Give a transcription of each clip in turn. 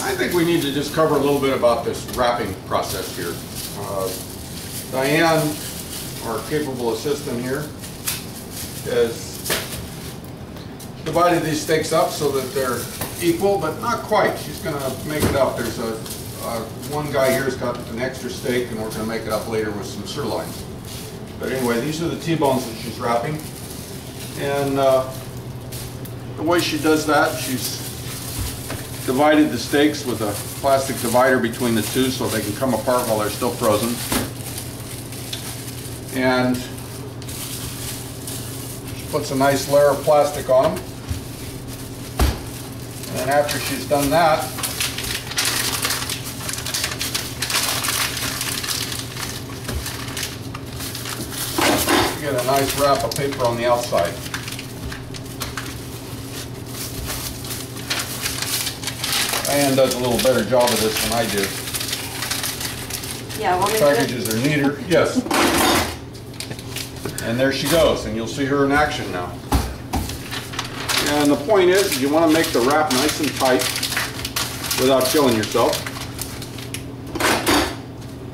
I think we need to just cover a little bit about this wrapping process here. Diane, our capable assistant here, has divided these steaks up so that they're equal, but not quite. She's going to make it up. There's one guy here's got an extra steak, and we're going to make it up later with some sirloins. But anyway, these are the T-bones that she's wrapping. And the way she does that, she's divided the steaks with a plastic divider between the two so they can come apart while they're still frozen. And she puts a nice layer of plastic on them. And then after she's done that, you get a nice wrap of paper on the outside. Diane does a little better job of this than I do. Yeah, the packages are neater. Yes. And there she goes, and you'll see her in action now. And the point is, you want to make the wrap nice and tight without killing yourself.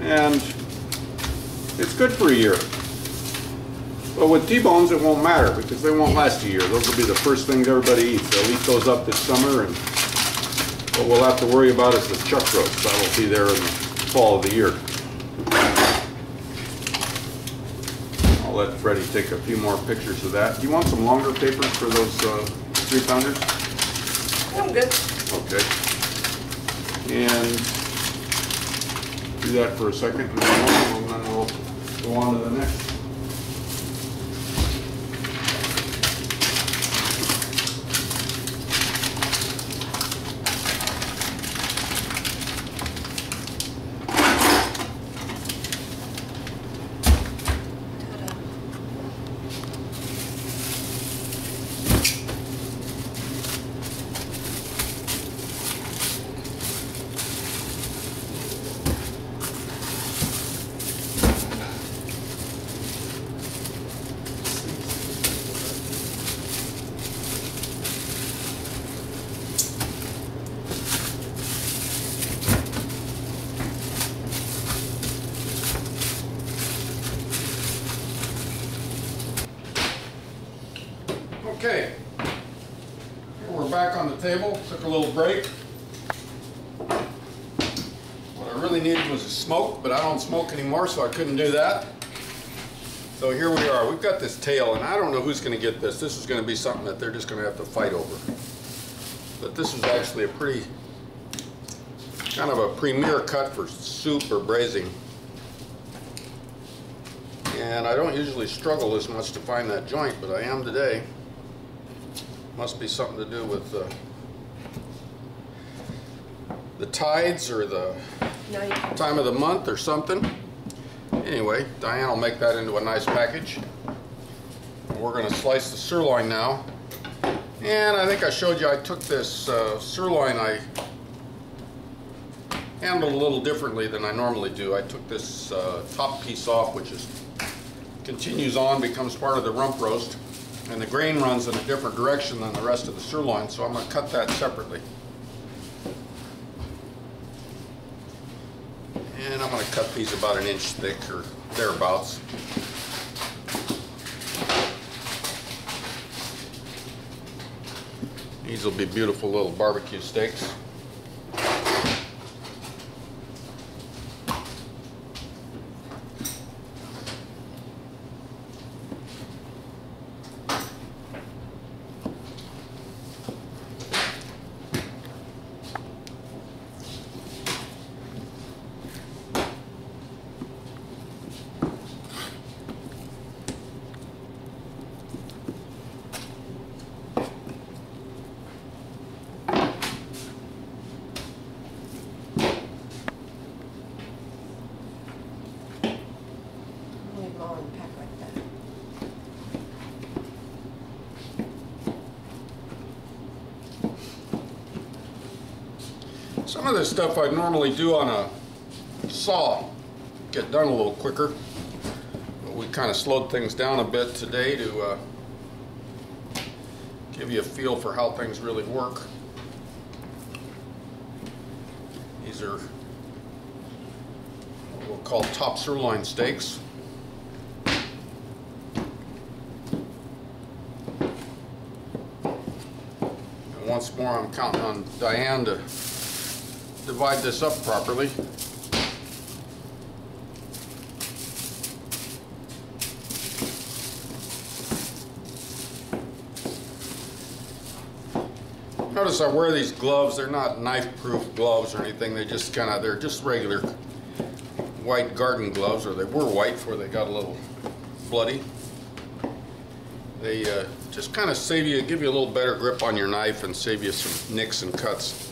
And it's good for a year. But with T-bones, it won't matter because they won't last a year. Those will be the first things everybody eats. They'll eat those up this summer, and what we'll have to worry about is the chuck roast. That'll be there in the fall of the year. I'll let Freddie take a few more pictures of that. Do you want some longer papers for those 3-pounders? I'm good. Okay. And do that for a second, and then we'll go on to the next. Okay, here we're back on the table. Took a little break. What I really needed was a smoke, but I don't smoke anymore, so I couldn't do that. So here we are. We've got this tail, and I don't know who's going to get this. This is going to be something that they're just going to have to fight over. But this is actually a pretty, kind of a premier cut for soup or braising. And I don't usually struggle this much to find that joint, but I am today. Must be something to do with the tides or the time of the month or something. Anyway, Diane will make that into a nice package. We're going to slice the sirloin now. And I think I showed you I took this sirloin, I handled a little differently than I normally do. I took this top piece off, which continues on, becomes part of the rump roast. And the grain runs in a different direction than the rest of the sirloin, so I'm going to cut that separately. And I'm going to cut these about 1 inch thick or thereabouts. These will be beautiful little barbecue steaks. Some of this stuff I'd normally do on a saw, get done a little quicker, but we kind of slowed things down a bit today to give you a feel for how things really work. These are what we'll call top sirloin steaks. And once more, I'm counting on Diane to divide this up properly. Notice I wear these gloves. They're not knife-proof gloves or anything. They're just regular white garden gloves, or they were white before they got a little bloody. They just kind of give you a little better grip on your knife and save you some nicks and cuts.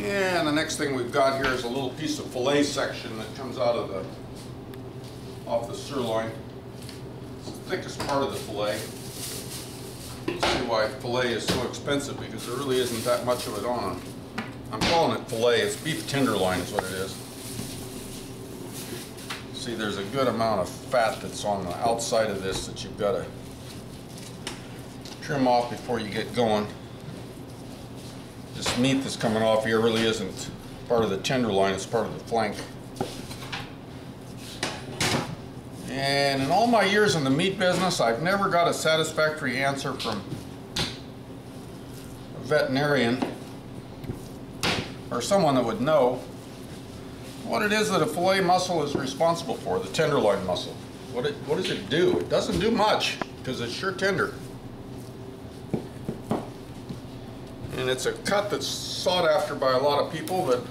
And the next thing we've got here is a little piece of fillet section that comes out of off the sirloin. It's the thickest part of the fillet. You see why fillet is so expensive, because there really isn't that much of it on. I'm calling it fillet. It's beef tenderloin is what it is. See, there's a good amount of fat that's on the outside of this that you've got to trim off before you get going. This meat that's coming off here really isn't part of the tenderloin, it's part of the flank. And in all my years in the meat business, I've never got a satisfactory answer from a veterinarian or someone that would know what it is that a fillet muscle is responsible for, the tenderloin muscle. What does it do? It doesn't do much, because it's sure tender. And it's a cut that's sought after by a lot of people, but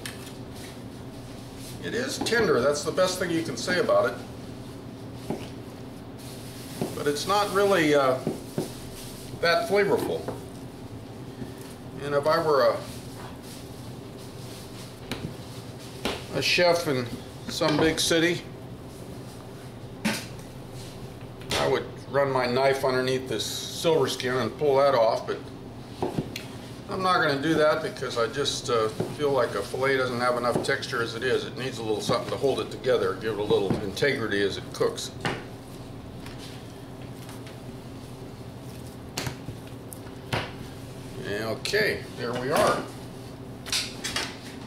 it is tender. That's the best thing you can say about it. But it's not really that flavorful. And if I were a chef in some big city, I would run my knife underneath this silver skin and pull that off, but I'm not going to do that because I just feel like a fillet doesn't have enough texture as it is. It needs a little something to hold it together, give it a little integrity as it cooks. Okay, there we are.